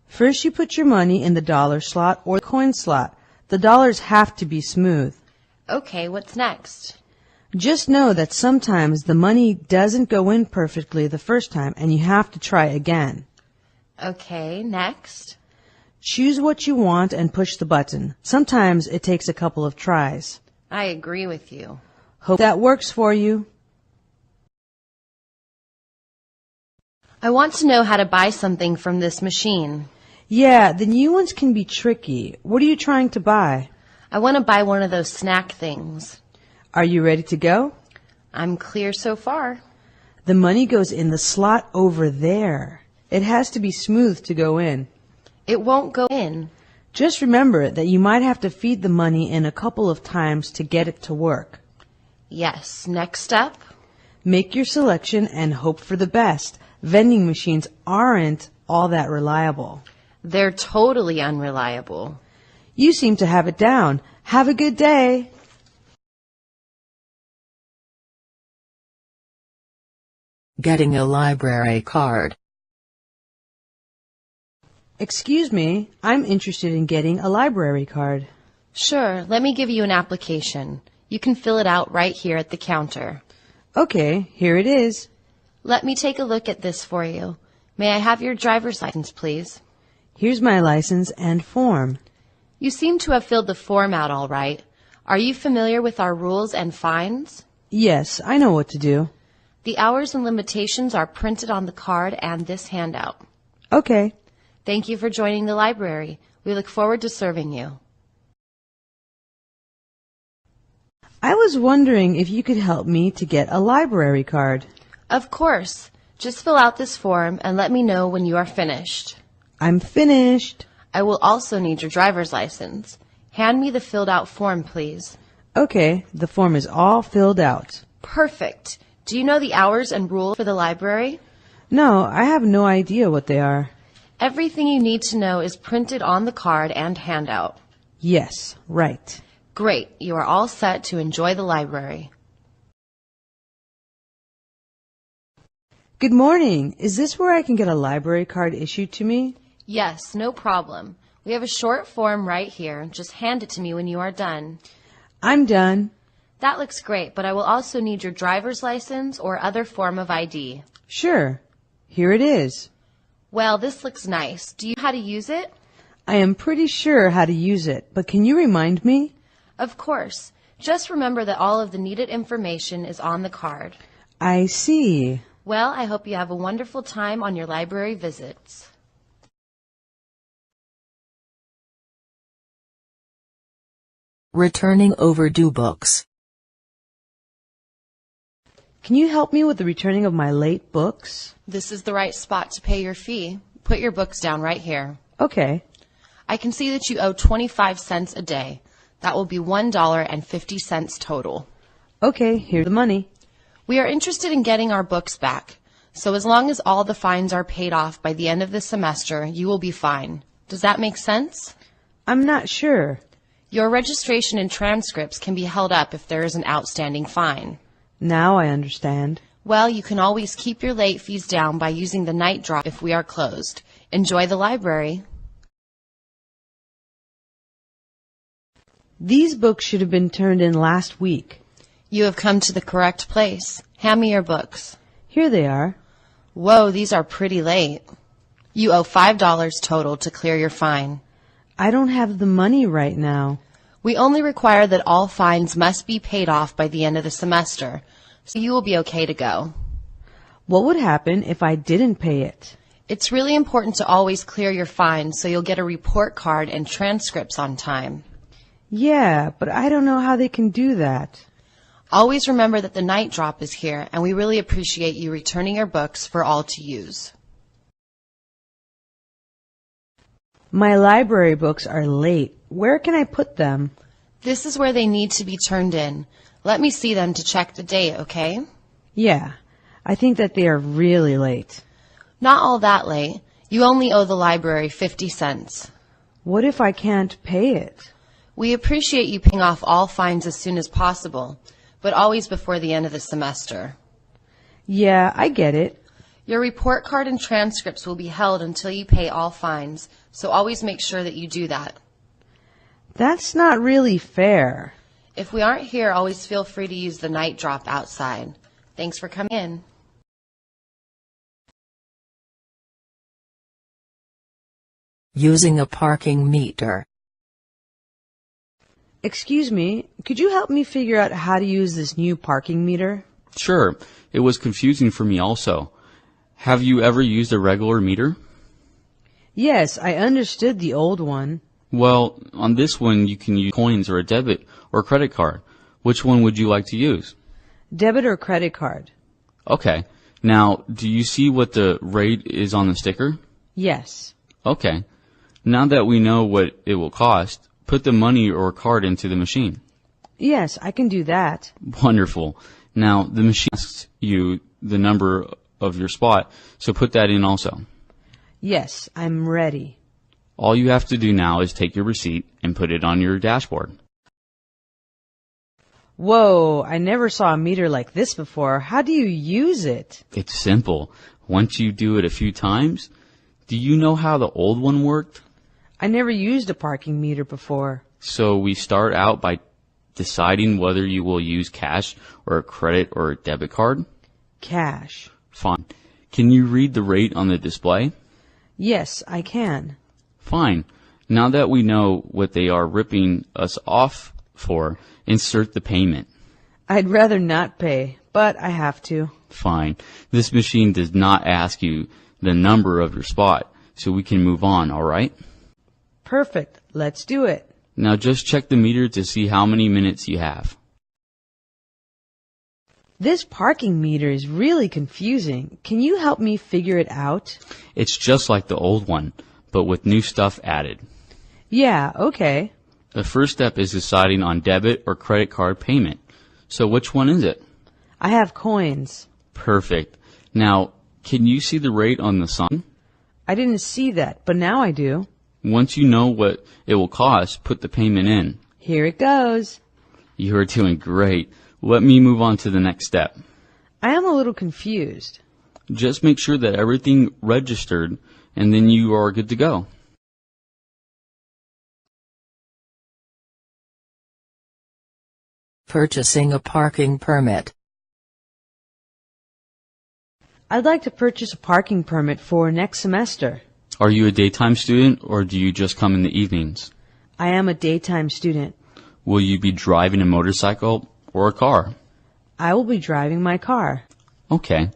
[SPEAKER 3] First you put your money in the dollar slot or the coin slot. The dollars have to be smooth.
[SPEAKER 4] Okay, what's next?
[SPEAKER 3] Just know that sometimes the money doesn't go in perfectly the first time and you have to try again.
[SPEAKER 4] Okay, next.
[SPEAKER 3] Choose what you want and push the button. Sometimes it takes a couple of tries.
[SPEAKER 4] I agree with you.
[SPEAKER 3] Hope that works for you.
[SPEAKER 4] I want to know how to buy something from this machine.
[SPEAKER 3] Yeah, the new ones can be tricky. What are you trying to buy?
[SPEAKER 4] I want to buy one of those snack things.
[SPEAKER 3] Are you ready to go?
[SPEAKER 4] I'm clear so far.
[SPEAKER 3] The money goes in the slot over there. It has to be smooth to go in.
[SPEAKER 4] It won't go in.
[SPEAKER 3] Just remember that you might have to feed the money in a couple of times to get it to work.
[SPEAKER 4] Yes, next step.
[SPEAKER 3] Make your selection and hope for the best. Vending machines aren't all that reliable.
[SPEAKER 4] They're totally unreliable.
[SPEAKER 3] You seem to have it down. Have a good day.
[SPEAKER 2] Getting a library card.
[SPEAKER 3] Excuse me, I'm interested in getting a library card.
[SPEAKER 4] Sure, let me give you an application. You can fill it out right here at the counter.
[SPEAKER 3] Okay, here it is.
[SPEAKER 4] Let me take a look at this for you. May I have your driver's license, please?
[SPEAKER 3] Here's my license and form.
[SPEAKER 4] You seem to have filled the form out all right. Are you familiar with our rules and fines?
[SPEAKER 3] Yes, I know what to do.
[SPEAKER 4] The hours and limitations are printed on the card and this handout.
[SPEAKER 3] Okay.
[SPEAKER 4] Thank you for joining the library. We look forward to serving you.
[SPEAKER 3] I was wondering if you could help me to get a library card.
[SPEAKER 4] Of course. Just fill out this form and let me know when you are finished.
[SPEAKER 3] I'm finished.
[SPEAKER 4] I will also need your driver's license. Hand me the filled out form, please.
[SPEAKER 3] Okay, the form is all filled out.
[SPEAKER 4] Perfect. Do you know the hours and rules for the library?
[SPEAKER 3] No, I have no idea what they are.
[SPEAKER 4] Everything you need to know is printed on the card and handout.
[SPEAKER 3] Yes, right.
[SPEAKER 4] Great. You are all set to enjoy the library.
[SPEAKER 3] Good morning. Is this where I can get a library card issued to me?
[SPEAKER 4] Yes, no problem. We have a short form right here. Just hand it to me when you are done.
[SPEAKER 3] I'm done.
[SPEAKER 4] That looks great, but I will also need your driver's license or other form of ID.
[SPEAKER 3] Sure. Here it is.
[SPEAKER 4] Well, this looks nice. Do you know how to use it?
[SPEAKER 3] I am pretty sure how to use it, but can you remind me?
[SPEAKER 4] Of course. Just remember that all of the needed information is on the card.
[SPEAKER 3] I see.
[SPEAKER 4] Well, I hope you have a wonderful time on your library visits.
[SPEAKER 2] Returning overdue books.
[SPEAKER 3] Can you help me with the returning of my late books?
[SPEAKER 4] This is the right spot to pay your fee. Put your books down right here.
[SPEAKER 3] Okay.
[SPEAKER 4] I can see that you owe 25 cents a day. That will be $1.50 total.
[SPEAKER 3] Okay, here's the money.
[SPEAKER 4] We are interested in getting our books back. So as long as all the fines are paid off by the end of the semester, you will be fine. Does that make sense?
[SPEAKER 3] I'm not sure.
[SPEAKER 4] Your registration and transcripts can be held up if there is an outstanding fine.
[SPEAKER 3] Now I understand.
[SPEAKER 4] Well, you can always keep your late fees down by using the night drop if we are closed. Enjoy the library.
[SPEAKER 3] These books should have been turned in last week.
[SPEAKER 4] You have come to the correct place. Hand me your books.
[SPEAKER 3] Here they are.
[SPEAKER 4] Whoa, these are pretty late. You owe $5 total to clear your fine.
[SPEAKER 3] I don't have the money right now.
[SPEAKER 4] We only require that all fines must be paid off by the end of the semester, so you will be okay to go.
[SPEAKER 3] What would happen if I didn't pay it?
[SPEAKER 4] It's really important to always clear your fines so you'll get a report card and transcripts on time.
[SPEAKER 3] Yeah, but I don't know how they can do that.
[SPEAKER 4] Always remember that the night drop is here, and we really appreciate you returning your books for all to use.
[SPEAKER 3] My library books are late. Where can I put them?
[SPEAKER 4] This is where they need to be turned in. Let me see them to check the date, okay?
[SPEAKER 3] Yeah, I think that they are really late.
[SPEAKER 4] Not all that late. You only owe the library 50 cents.
[SPEAKER 3] What if I can't pay it?
[SPEAKER 4] We appreciate you paying off all fines as soon as possible, but always before the end of the semester.
[SPEAKER 3] Yeah, I get it.
[SPEAKER 4] Your report card and transcripts will be held until you pay all fines, so always make sure that you do that.
[SPEAKER 3] That's not really fair.
[SPEAKER 4] If we aren't here, always feel free to use the night drop outside. Thanks for coming in.
[SPEAKER 2] Using a parking meter.
[SPEAKER 3] Excuse me, could you help me figure out how to use this new parking meter?
[SPEAKER 5] Sure, it was confusing for me also. Have you ever used a regular meter?
[SPEAKER 3] Yes, I understood the old one.
[SPEAKER 5] Well, on this one you can use coins or a debit or credit card. Which one would you like to use?
[SPEAKER 3] Debit or credit card?
[SPEAKER 5] Okay. Now, do you see what the rate is on the sticker?
[SPEAKER 3] Yes.
[SPEAKER 5] Okay. Now that we know what it will cost, put the money or card into the machine.
[SPEAKER 3] Yes, I can do that.
[SPEAKER 5] Wonderful. Now, the machine asks you the number of your spot, so put that in also.
[SPEAKER 3] Yes, I'm ready.
[SPEAKER 5] All you have to do now is take your receipt and put it on your dashboard.
[SPEAKER 3] Whoa, I never saw a meter like this before. How do you use it?
[SPEAKER 5] It's simple. Once you do it a few times, do you know how the old one worked?
[SPEAKER 3] I never used a parking meter before.
[SPEAKER 5] So we start out by deciding whether you will use cash or a credit or a debit card.
[SPEAKER 3] Cash.
[SPEAKER 5] Fine. Can you read the rate on the display?
[SPEAKER 3] Yes, I can.
[SPEAKER 5] Fine. Now that we know what they are ripping us off for, insert the payment.
[SPEAKER 3] I'd rather not pay, but I have to.
[SPEAKER 5] Fine. This machine does not ask you the number of your spot, so we can move on, all right?
[SPEAKER 3] Perfect. Let's do it.
[SPEAKER 5] Now just check the meter to see how many minutes you have.
[SPEAKER 3] This parking meter is really confusing. Can you help me figure it out?
[SPEAKER 5] It's just like the old one, but with new stuff added.
[SPEAKER 3] Yeah, okay.
[SPEAKER 5] The first step is deciding on debit or credit card payment. So which one is it?
[SPEAKER 3] I have coins.
[SPEAKER 5] Perfect. Now, can you see the rate on the sign?
[SPEAKER 3] I didn't see that, but now I do.
[SPEAKER 5] Once you know what it will cost, put the payment in.
[SPEAKER 3] Here it goes.
[SPEAKER 5] You are doing great. Let me move on to the next step.
[SPEAKER 3] I am a little confused.
[SPEAKER 5] Just make sure that everything registered, and then you are good to go.
[SPEAKER 2] Purchasing a parking permit.
[SPEAKER 3] I'd like to purchase a parking permit for next semester.
[SPEAKER 5] Are you a daytime student, or do you just come in the evenings?
[SPEAKER 3] I am a daytime student.
[SPEAKER 5] Will you be driving a motorcycle or a car?
[SPEAKER 3] I will be driving my car.
[SPEAKER 5] Okay,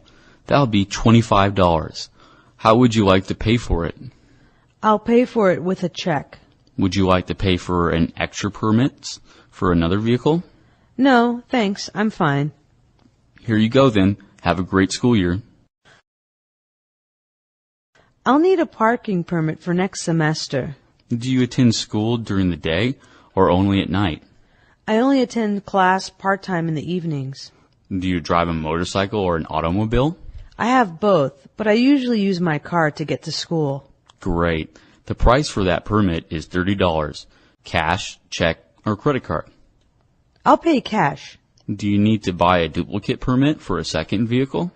[SPEAKER 5] that'll be $25. How would you like to pay for it?
[SPEAKER 3] I'll pay for it with a check.
[SPEAKER 5] Would you like to pay for an extra permit for another vehicle?
[SPEAKER 3] No, thanks. I'm fine.
[SPEAKER 5] Here you go then. Have a great school year.
[SPEAKER 3] I'll need a parking permit for next semester.
[SPEAKER 5] Do you attend school during the day or only at night?
[SPEAKER 3] I only attend class part-time in the evenings.
[SPEAKER 5] Do you drive a motorcycle or an automobile?
[SPEAKER 3] I have both, but I usually use my car to get to school.
[SPEAKER 5] Great. The price for that permit is $30. Cash, check, or credit card.
[SPEAKER 3] I'll pay cash.
[SPEAKER 5] Do you need to buy a duplicate permit for a second vehicle?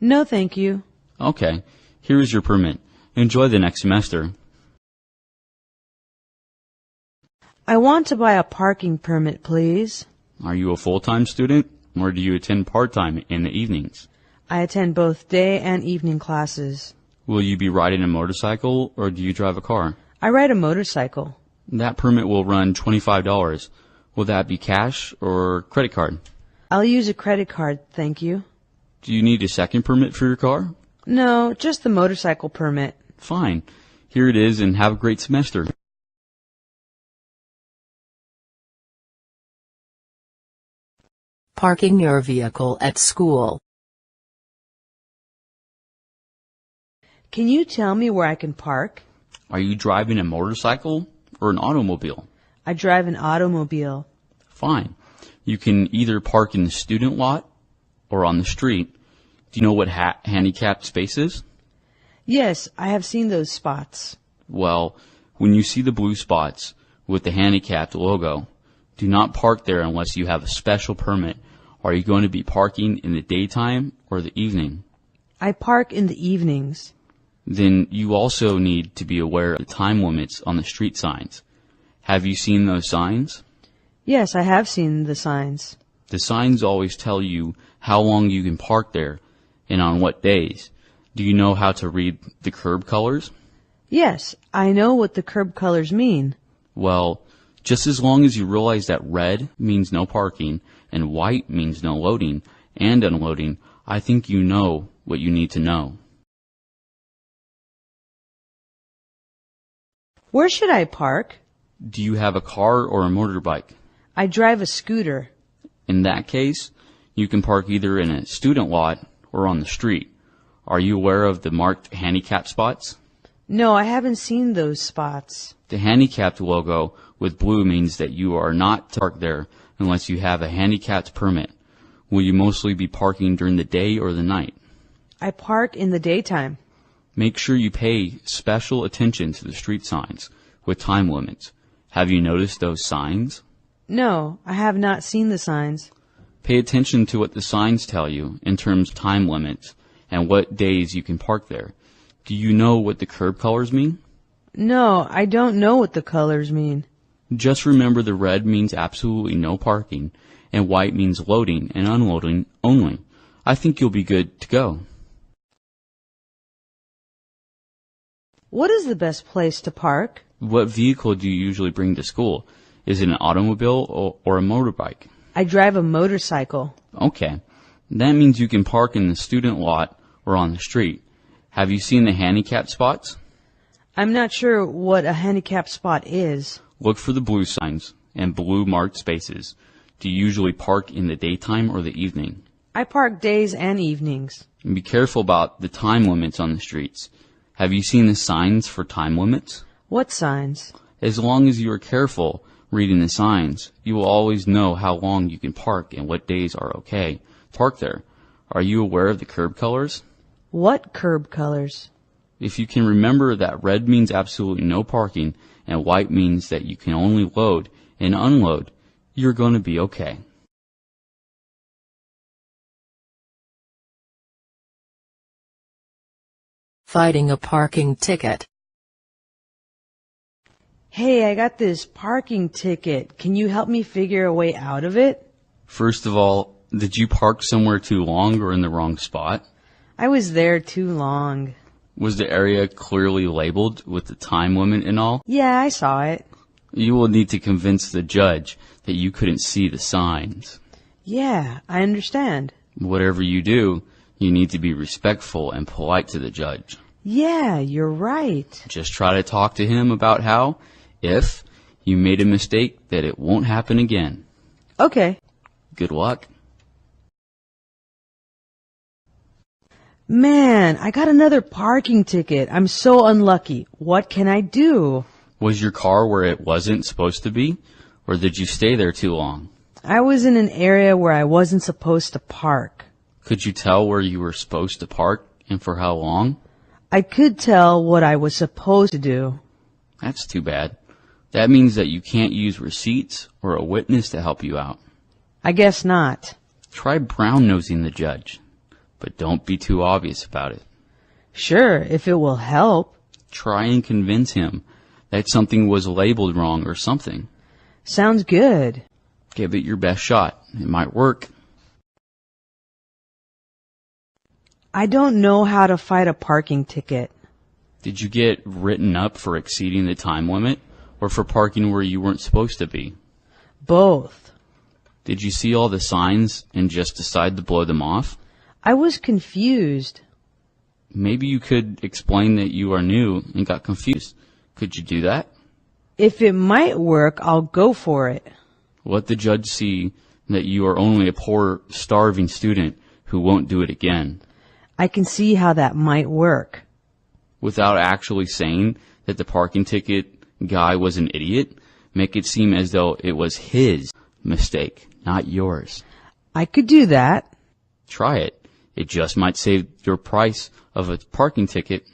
[SPEAKER 3] No, thank you.
[SPEAKER 5] Okay. Here is your permit. Enjoy the next semester.
[SPEAKER 3] I want to buy a parking permit, please.
[SPEAKER 5] Are you a full-time student, or do you attend part-time in the evenings?
[SPEAKER 3] I attend both day and evening classes.
[SPEAKER 5] Will you be riding a motorcycle, or do you drive a car?
[SPEAKER 3] I ride a motorcycle.
[SPEAKER 5] That permit will run $25. Will that be cash or credit card?
[SPEAKER 3] I'll use a credit card, thank you.
[SPEAKER 5] Do you need a second permit for your car?
[SPEAKER 3] No, just the motorcycle permit.
[SPEAKER 5] Fine. Here it is, and have a great semester.
[SPEAKER 2] parking your vehicle at school?
[SPEAKER 3] Can you tell me where I can park?
[SPEAKER 5] Are you driving a motorcycle or an automobile?
[SPEAKER 3] I drive an automobile.
[SPEAKER 5] Fine. You can either park in the student lot or on the street. Do you know what handicapped space is?
[SPEAKER 3] Yes, I have seen those spots.
[SPEAKER 5] Well, when you see the blue spots with the handicapped logo, do not park there unless you have a special permit. Are you going to be parking in the daytime or the evening?
[SPEAKER 3] I park in the evenings.
[SPEAKER 5] Then you also need to be aware of the time limits on the street signs. Have you seen those signs?
[SPEAKER 3] Yes, I have seen the signs.
[SPEAKER 5] The signs always tell you how long you can park there and on what days. Do you know how to read the curb colors?
[SPEAKER 3] Yes, I know what the curb colors mean.
[SPEAKER 5] Well, just as long as you realize that red means no parking and white means no loading and unloading, I think you know what you need to know.
[SPEAKER 3] Where should I park?
[SPEAKER 5] Do you have a car or a motorbike?
[SPEAKER 3] I drive a scooter.
[SPEAKER 5] In that case, you can park either in a student lot or on the street. Are you aware of the marked handicap spots?
[SPEAKER 3] No, I haven't seen those spots.
[SPEAKER 5] The handicapped logo with blue means that you are not to park there unless you have a handicapped permit. Will you mostly be parking during the day or the night?
[SPEAKER 3] I park in the daytime.
[SPEAKER 5] Make sure you pay special attention to the street signs with time limits. Have you noticed those signs?
[SPEAKER 3] No, I have not seen the signs.
[SPEAKER 5] Pay attention to what the signs tell you in terms of time limits and what days you can park there. Do you know what the curb colors mean?
[SPEAKER 3] No, I don't know what the colors mean.
[SPEAKER 5] Just remember the red means absolutely no parking and white means loading and unloading only. I think you'll be good to go.
[SPEAKER 3] What is the best place to park?
[SPEAKER 5] What vehicle do you usually bring to school? Is it an automobile or a motorbike?
[SPEAKER 3] I drive a motorcycle.
[SPEAKER 5] Okay. That means you can park in the student lot or on the street. Have you seen the handicap spots?
[SPEAKER 3] I'm not sure what a handicap spot is.
[SPEAKER 5] Look for the blue signs and blue marked spaces. Do you usually park in the daytime or the evening?
[SPEAKER 3] I park days and evenings.
[SPEAKER 5] And be careful about the time limits on the streets. Have you seen the signs for time limits?
[SPEAKER 3] What signs?
[SPEAKER 5] As long as you are careful reading the signs, you will always know how long you can park and what days are okay to park there. Are you aware of the curb colors?
[SPEAKER 3] What curb colors?
[SPEAKER 5] If you can remember that red means absolutely no parking and white means that you can only load and unload, you're going to be okay.
[SPEAKER 2] Fighting a parking ticket.
[SPEAKER 3] Hey, I got this parking ticket. Can you help me figure a way out of it?
[SPEAKER 5] First of all, did you park somewhere too long or in the wrong spot?
[SPEAKER 3] I was there too long.
[SPEAKER 5] Was the area clearly labeled with the time limit and all?
[SPEAKER 3] Yeah, I saw it.
[SPEAKER 5] You will need to convince the judge that you couldn't see the signs.
[SPEAKER 3] Yeah, I understand.
[SPEAKER 5] Whatever you do, you need to be respectful and polite to the judge.
[SPEAKER 3] Yeah, you're right.
[SPEAKER 5] Just try to talk to him about how, if you made a mistake, that it won't happen again.
[SPEAKER 3] Okay.
[SPEAKER 5] Good luck.
[SPEAKER 3] Man, I got another parking ticket. I'm so unlucky. What can I do?
[SPEAKER 5] Was your car where it wasn't supposed to be, or did you stay there too long?
[SPEAKER 3] I was in an area where I wasn't supposed to park.
[SPEAKER 5] Could you tell where you were supposed to park and for how long?
[SPEAKER 3] I could tell what I was supposed to do.
[SPEAKER 5] That's too bad. That means that you can't use receipts or a witness to help you out.
[SPEAKER 3] I guess not.
[SPEAKER 5] Try brown-nosing the judge, but don't be too obvious about it.
[SPEAKER 3] Sure, if it will help.
[SPEAKER 5] Try and convince him that something was labeled wrong or something.
[SPEAKER 3] Sounds good.
[SPEAKER 5] Give it your best shot. It might work.
[SPEAKER 3] I don't know how to fight a parking ticket.
[SPEAKER 5] Did you get written up for exceeding the time limit or for parking where you weren't supposed to be?
[SPEAKER 3] Both.
[SPEAKER 5] Did you see all the signs and just decide to blow them off?
[SPEAKER 3] I was confused.
[SPEAKER 5] Maybe you could explain that you are new and got confused. Could you do that?
[SPEAKER 3] If it might work, I'll go for it.
[SPEAKER 5] Let the judge see that you are only a poor, starving student who won't do it again.
[SPEAKER 3] I can see how that might work.
[SPEAKER 5] Without actually saying that the parking ticket guy was an idiot, make it seem as though it was his mistake, not yours.
[SPEAKER 3] I could do that.
[SPEAKER 5] Try it. It just might save your price of a parking ticket.